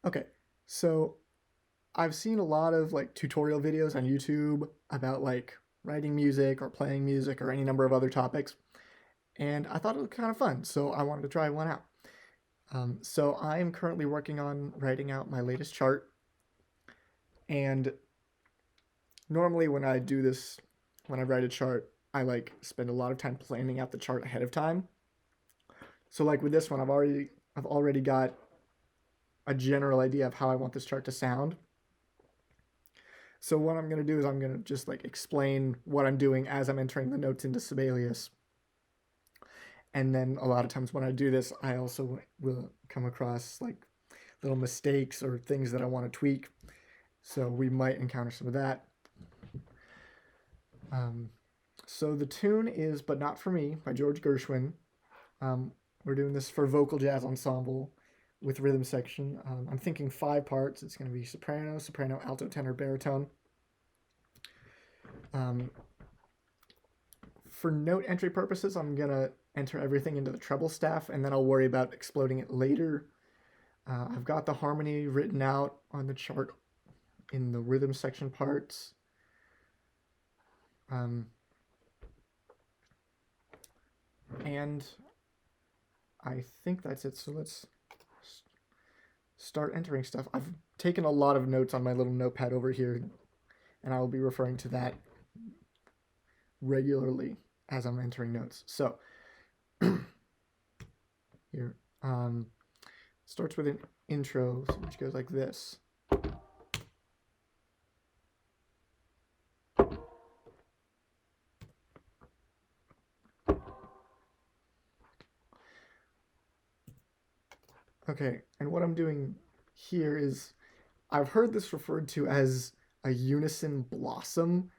Okay, so I've seen a lot of like tutorial videos on YouTube about like writing music or playing music or any number of other topics, and I thought it was kind of fun, so I wanted to try one out. So I am currently working on writing out my latest chart, and normally when I do this, when I write a chart, I like spend a lot of time planning out the chart ahead of time. So like with this one, I've already got a general idea of how I want this chart to sound. So what I'm going to do is I'm going to just like explain what I'm doing as I'm entering the notes into Sibelius. And then a lot of times when I do this, I also will come across like little mistakes or things that I want to tweak. So we might encounter some of that. Um, so the tune is "But Not For Me" by George Gershwin. We're doing this for vocal jazz ensemble with rhythm section. I'm thinking 5 parts. It's going to be soprano, soprano, alto, tenor, baritone. Um, for note entry purposes, I'm going to enter everything into the treble staff, and then I'll worry about exploding it later. I've got the harmony written out on the chart in the rhythm section parts. Um, and I think that's it. So let's start entering stuff. I've taken a lot of notes on my little notepad over here, and I will be referring to that regularly as I'm entering notes. So here, starts with an intro, which goes like this. Okay, and what I'm doing here is I've heard this referred to as a unison blossom,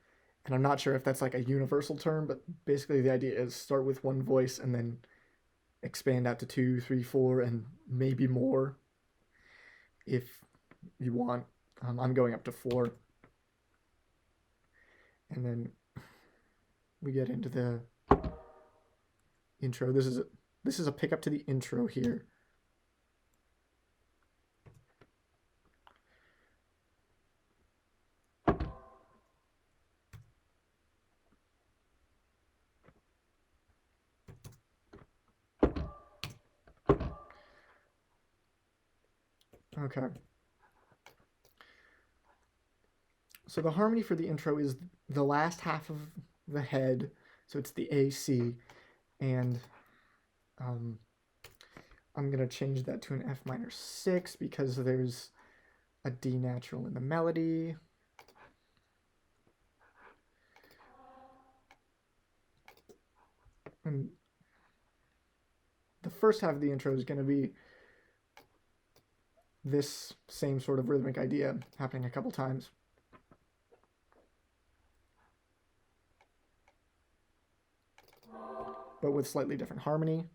and I'm not sure if that's like a universal term, but basically the idea is start with one voice and then expand out to 2, 3, 4, and maybe more if you want. I'm going up to 4, and then we get into the intro. This is a pickup to the intro here. Okay. So the harmony for the intro is the last half of the head, so it's the AC, and I'm gonna change that to an F minor 6 because there's a D natural in the melody. And the first half of the intro is gonna be this same sort of rhythmic idea happening a couple times. But with slightly different harmony.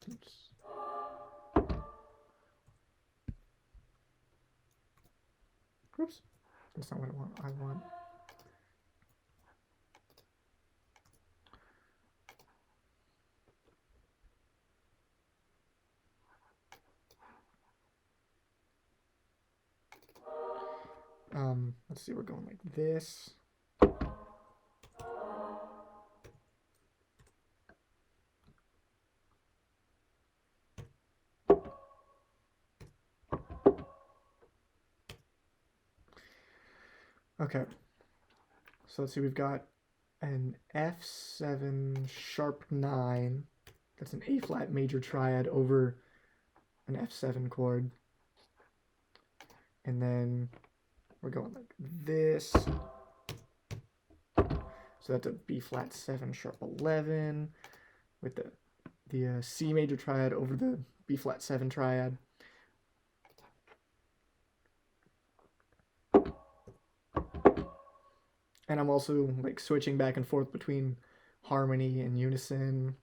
Oops. Oops. That's not what I want. I want. Let's see, we're going like this. Okay. So let's see, we've got an F7 sharp 9. That's an A flat major triad over an F7 chord. And then we're going like this. So that's a B flat 7 sharp 11 with the C major triad over the B flat 7 triad. And I'm also like switching back and forth between harmony and unison.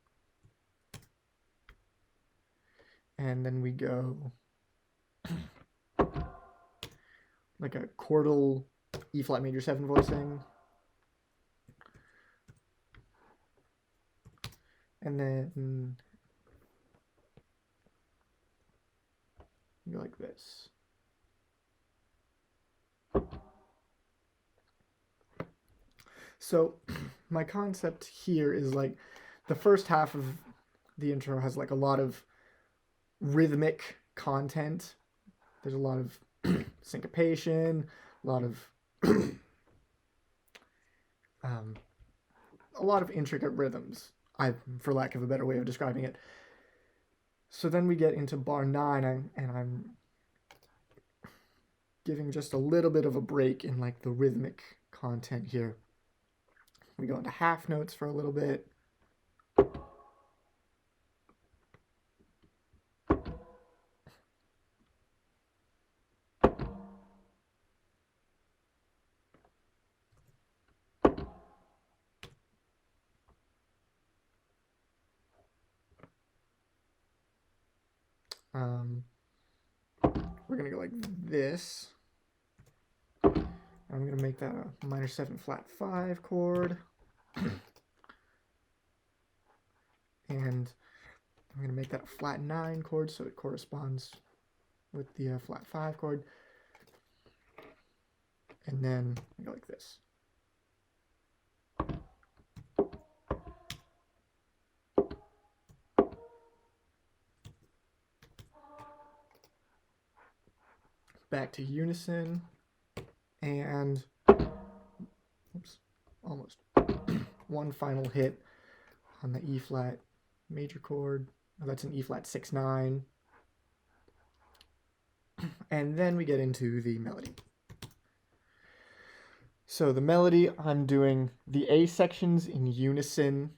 And then we go like a chordal E flat major 7 voicing. And then go like this. So my concept here is like the first half of the intro has like a lot of rhythmic content. There's a lot of syncopation, a lot of a lot of intricate rhythms, for lack of a better way of describing it. So then we get into bar 9, and I'm giving just a little bit of a break in like the rhythmic content here. We go into half notes for a little bit. We're gonna go like this. I'm gonna make that a minor 7 flat 5 chord. And I'm gonna make that a flat 9 chord so it corresponds with the flat 5 chord. And then I go like this. Back to unison, and oops, almost one final hit on the E flat major chord. Oh, that's an E flat 6/9, and then we get into the melody. So the melody, I'm doing the A sections in unison,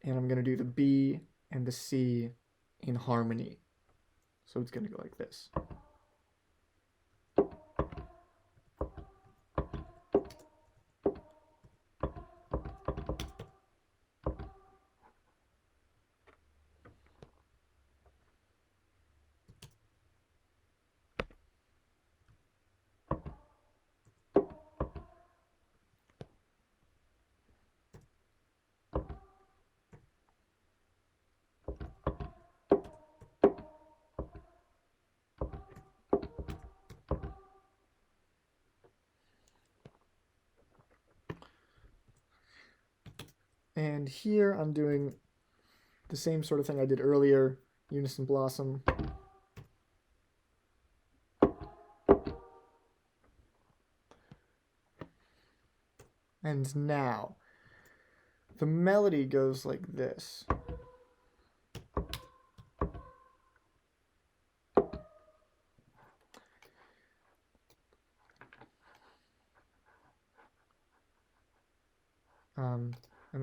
and I'm gonna do the B and the C in harmony. So it's gonna go like this. And here I'm doing the same sort of thing I did earlier, unison blossom. And now, the melody goes like this.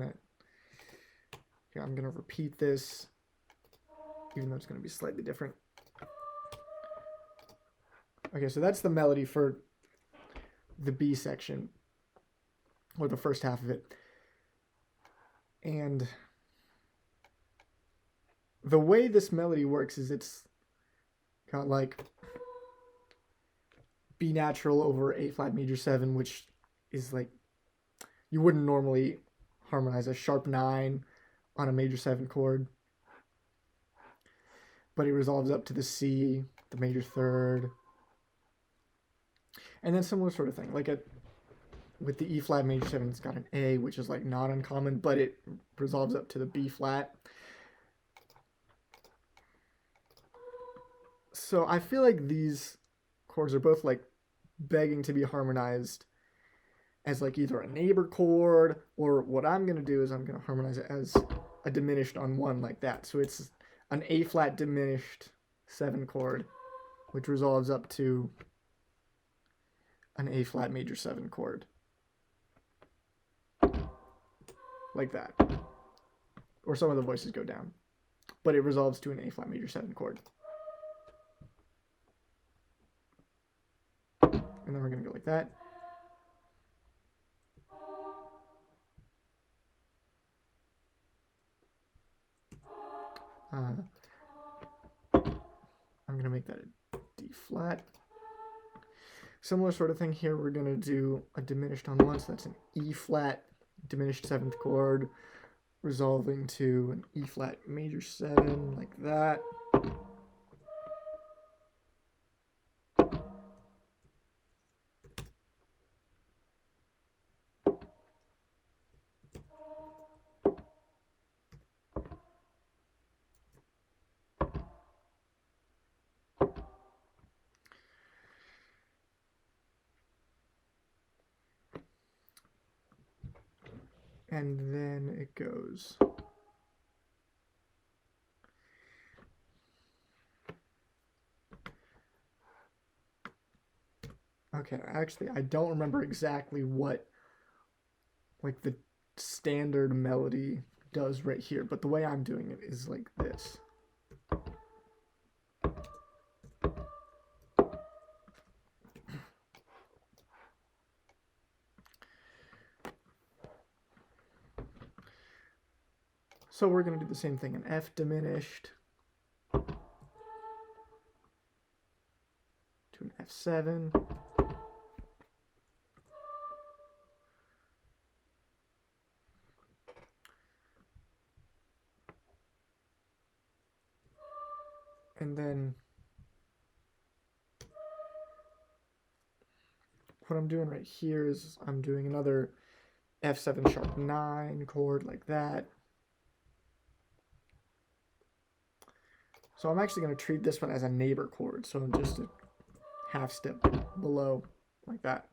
And then here I'm going to repeat this, even though it's going to be slightly different. Okay, so that's the melody for the B section, or the first half of it. And the way this melody works is it's got like B natural over A flat major 7, which is like, you wouldn't normally harmonize a sharp 9 on a major 7 chord, but it resolves up to the C, the major 3rd, and then similar sort of thing. Like with the E flat major 7, it's got an A, which is like not uncommon, but it resolves up to the B flat. So I feel like these chords are both like begging to be harmonized as like either a neighbor chord, or what I'm going to do is I'm going to harmonize it as a diminished on 1 like that. So it's an A flat diminished 7 chord, which resolves up to an A flat major 7 chord. Like that. Or some of the voices go down, but it resolves to an A flat major 7 chord. And then we're going to go like that. I'm going to make that a D flat. Similar sort of thing here. We're going to do a diminished on 1, so that's an E flat diminished 7th chord, resolving to an E flat major 7 like that. And then it goes. Okay, actually, I don't remember exactly what like the standard melody does right here, but the way I'm doing it is like this. So we're going to do the same thing, an F diminished to an F7. And then what I'm doing right here is I'm doing another F7 sharp 9 chord like that. So I'm actually going to treat this one as a neighbor chord, so just a half step below like that.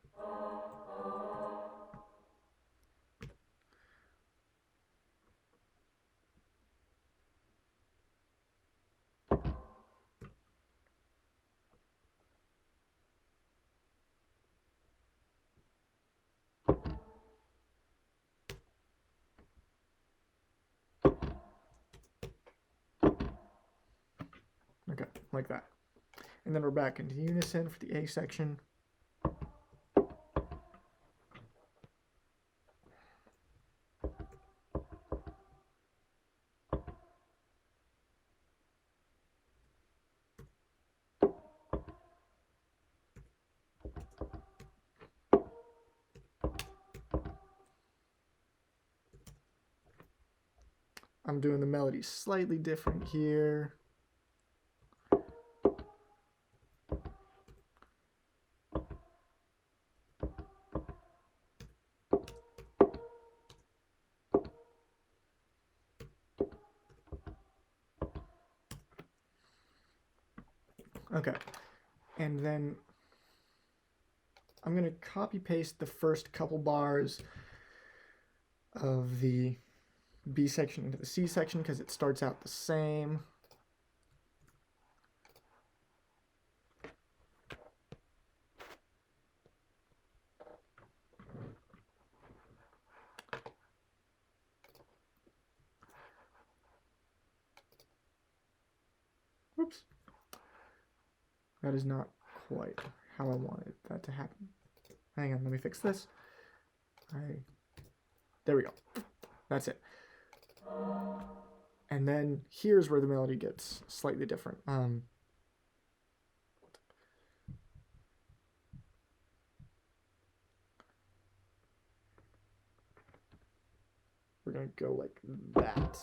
Okay, like that. And then we're back into unison for the A section. I'm doing the melody slightly different here. Okay, and then I'm going to copy paste the first couple bars of the B section into the C section because it starts out the same. Whoops. That is not quite how I wanted that to happen. Hang on, let me fix this. There we go. That's it. And then here's where the melody gets slightly different. We're going to go like that.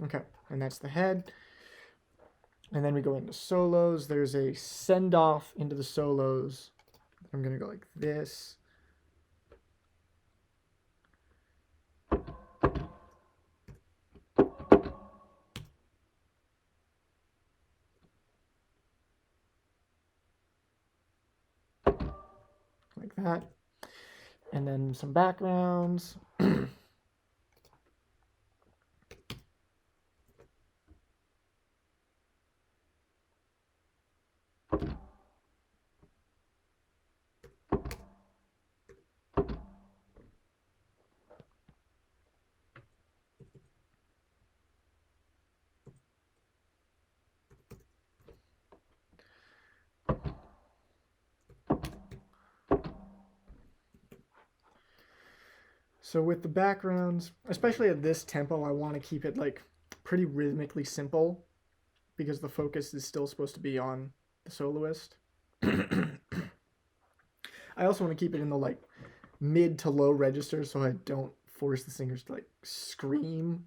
Okay, and that's the head. And then we go into solos. There's a send off into the solos. I'm going to go like this. Like that. And then some backgrounds. So with the backgrounds, especially at this tempo, I want to keep it like pretty rhythmically simple because the focus is still supposed to be on the soloist. I also want to keep it in the like mid to low register so I don't force the singers to like scream.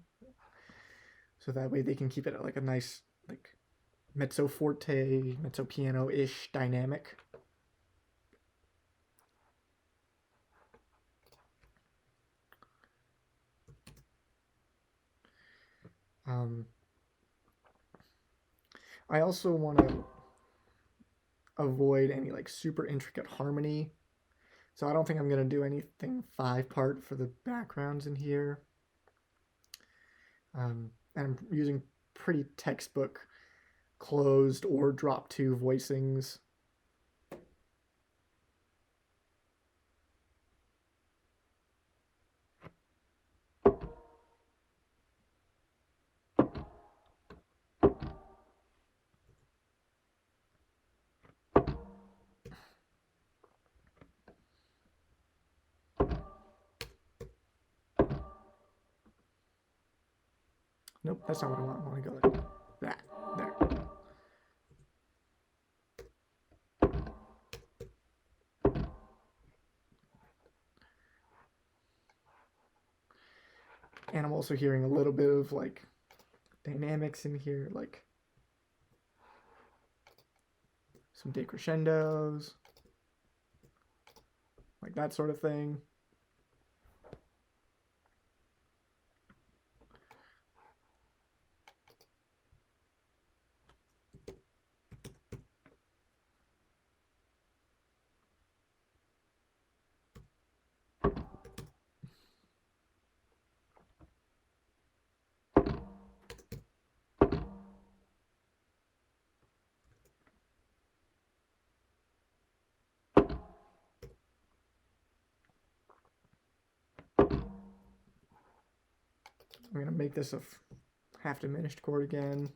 So that way they can keep it at like a nice like mezzo forte, mezzo piano-ish dynamic. Um, I also want to avoid any like super intricate harmony. So I don't think I'm going to do anything 5-part for the backgrounds in here. And I'm using pretty textbook closed or drop 2 voicings. Nope, that's not what I want. I want to go like that. There. And I'm also hearing a little bit of like dynamics in here, like some decrescendos, like that sort of thing. I'm going to make this a half diminished chord again.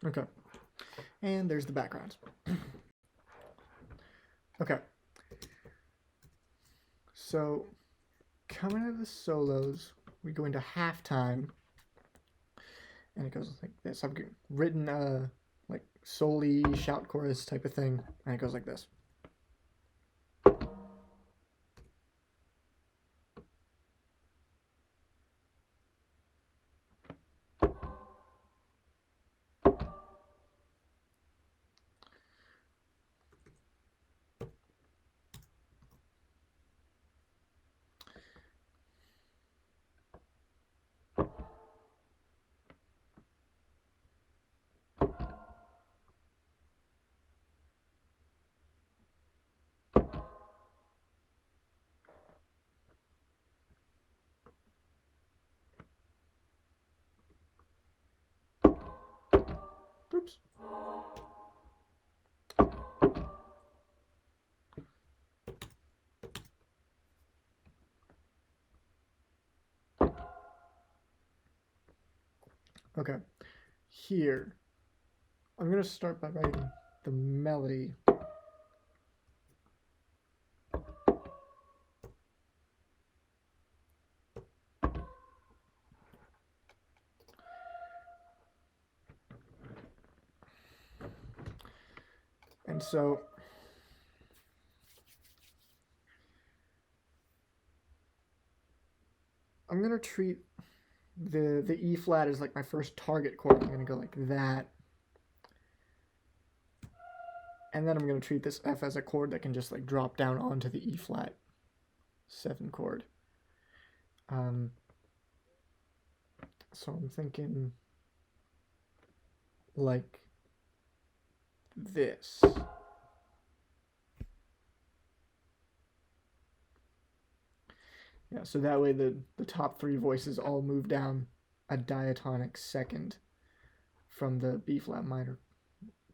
Okay. And there's the backgrounds. Okay. So coming out of the solos, we go into halftime, and it goes like this. I've written like soli shout chorus type of thing, and it goes like this. Oops. Okay, here, I'm going to start by writing the melody. And so I'm going to treat the E flat as like my first target chord. I'm going to go like that. And then I'm going to treat this F as a chord that can just like drop down onto the E flat 7 chord. So I'm thinking like this. Yeah, so that way the top 3 voices all move down a diatonic second from the B flat minor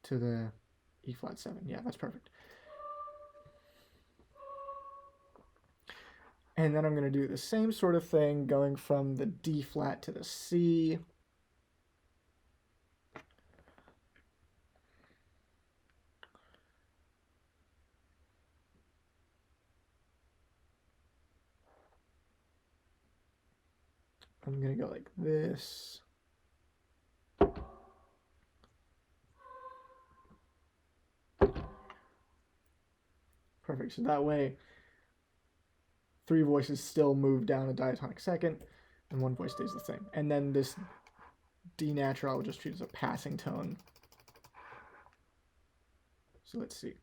to the E flat 7. Yeah, that's perfect. And then I'm going to do the same sort of thing going from the D flat to the C. I'm going to go like this. Perfect. So that way, 3 voices still move down a diatonic second, and 1 voice stays the same. And then this D natural I will just treat as a passing tone. So let's see.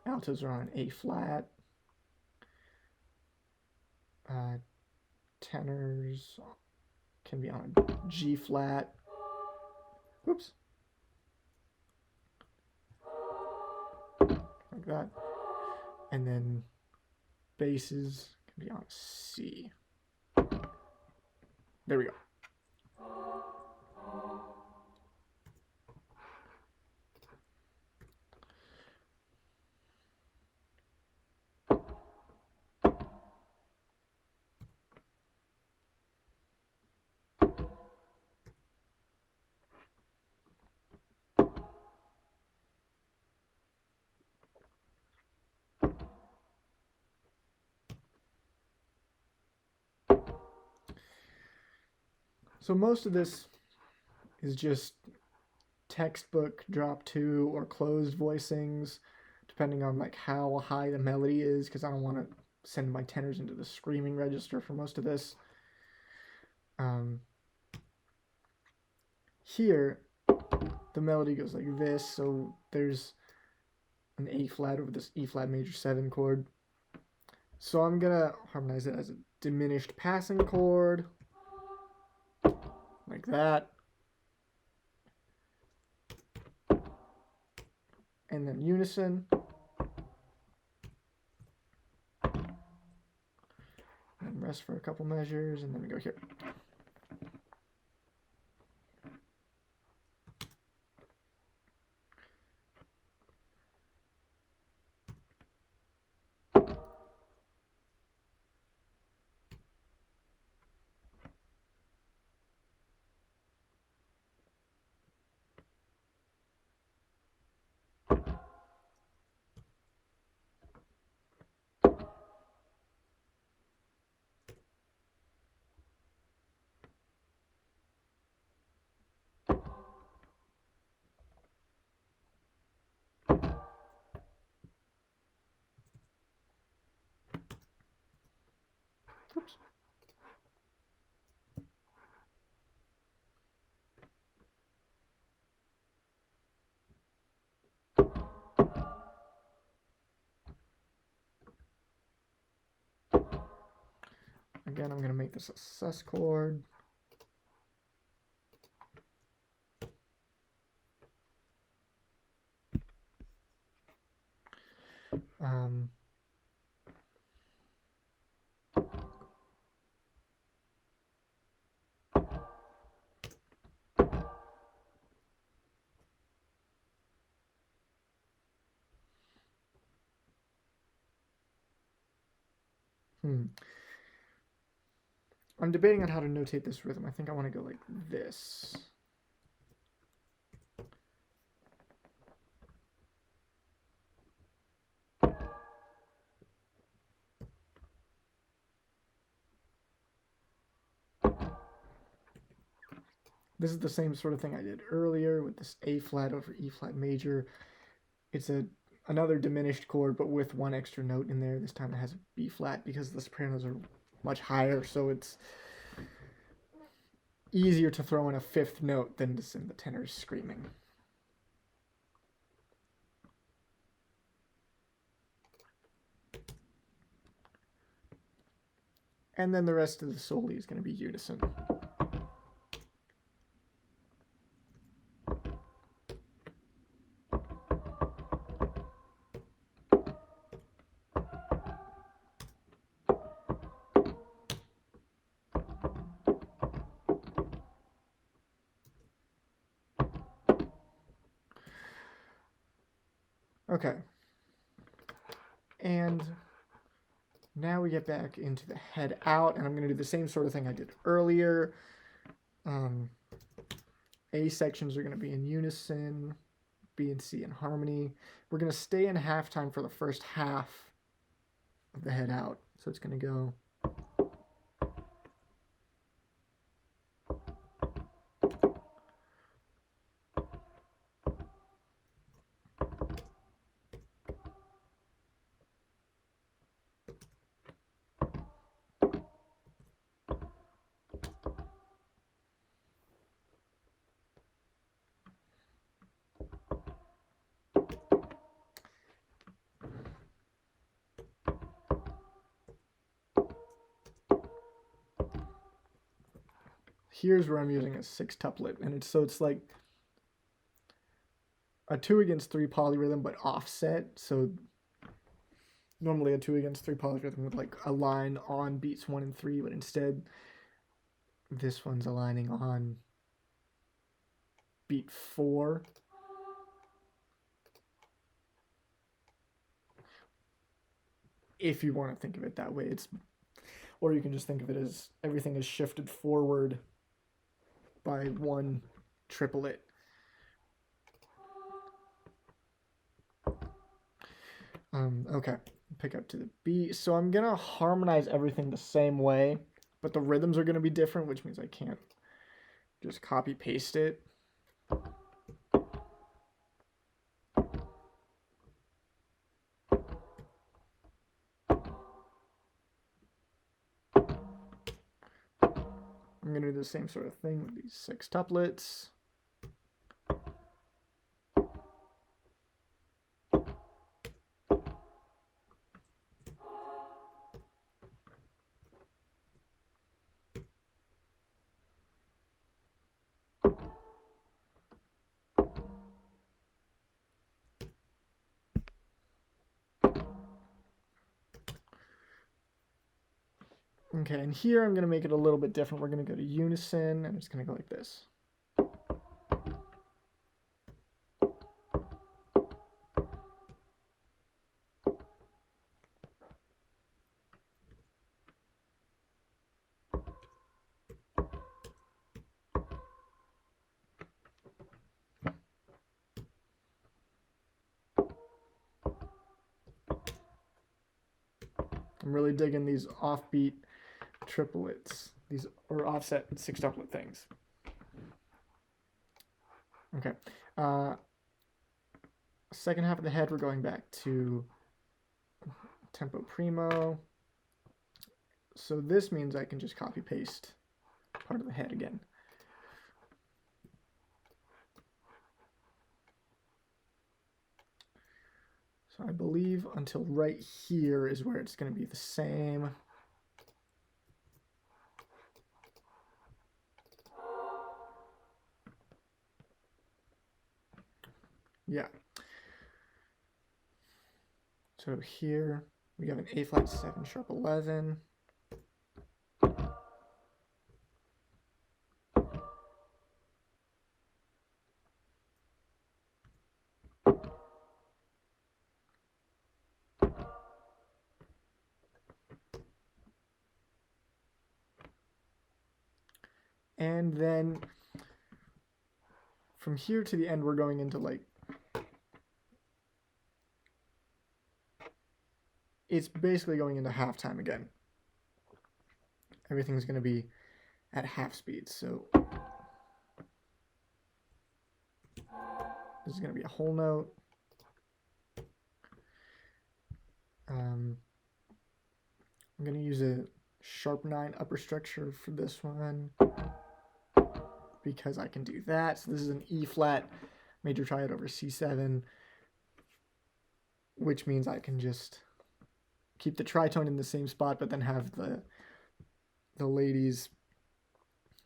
Altos are on A flat. Tenors can be on a G flat. Whoops. Like that. And then basses can be on a C. There we go. So most of this is just textbook drop 2 or closed voicings, depending on like how high the melody is, because I don't want to send my tenors into the screaming register for most of this. Here, the melody goes like this, so there's an A flat over this E flat major 7 chord. So I'm gonna harmonize it as a diminished passing chord, like that. And then unison. And rest for a couple measures, and then we go here. Oops. Again, I'm going to make this a sus chord. I'm debating on how to notate this rhythm. I think I want to go like this. This is the same sort of thing I did earlier with this A flat over E flat major. It's another diminished chord, but with one extra note in there. This time it has a B flat because the sopranos are much higher, so it's easier to throw in a fifth note than to send the tenors screaming. And then the rest of the soli is going to be unison. Okay. And now we get back into the head out, and I'm going to do the same sort of thing I did earlier. A sections are going to be in unison, B and C in harmony. We're going to stay in halftime for the first half of the head out. So it's going to go. Here's where I'm using a 6-tuplet, and it's like a 2/3 polyrhythm, but offset. So normally a 2/3 polyrhythm with like a line on beats 1 and 3, but instead this one's aligning on beat 4. If you want to think of it that way, or you can just think of it as everything is shifted forward by 1 triplet. Okay, pick up to the beat. So I'm gonna harmonize everything the same way, but the rhythms are gonna be different, which means I can't just copy paste it. I'm going to do the same sort of thing with these 6 tuplets. Okay, and here I'm going to make it a little bit different. We're going to go to unison, and it's going to go like this. I'm really digging these offbeat triplets, these or offset 6-tuplet things. Okay. Second half of the head, we're going back to tempo primo. So this means I can just copy paste part of the head again. So I believe until right here is where it's going to be the same. Yeah. So here we have an A flat 7 sharp 11. And then from here to the end, we're going into like, it's basically going into halftime again. Everything's going to be at half speed. So this is going to be a whole note. I'm going to use a sharp 9 upper structure for this one because I can do that. So this is an E flat major triad over C7, which means I can just keep the tritone in the same spot, but then have the ladies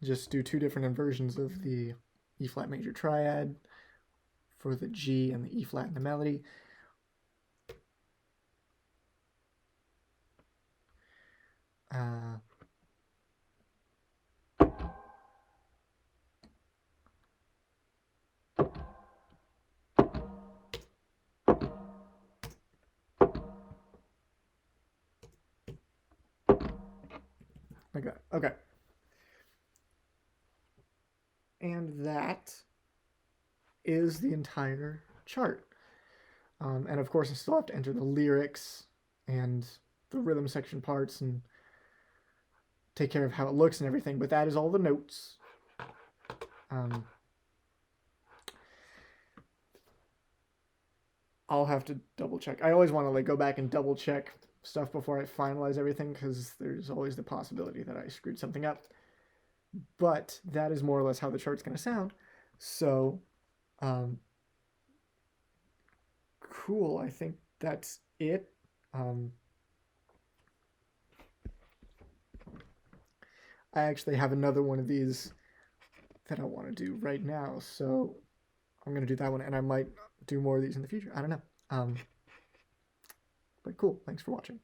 just do 2 different inversions of the E flat major triad for the G and the E flat in the melody. Like that. Okay. And that is the entire chart. And of course, I still have to enter the lyrics and the rhythm section parts and take care of how it looks and everything, but that is all the notes. I'll have to double check. I always want to like go back and double check stuff before I finalize everything because there's always the possibility that I screwed something up. But that is more or less how the chart's going to sound. So, cool. I think that's it. I actually have another one of these that I want to do right now, so I'm going to do that one, and I might do more of these in the future. I don't know. But cool. Thanks for watching.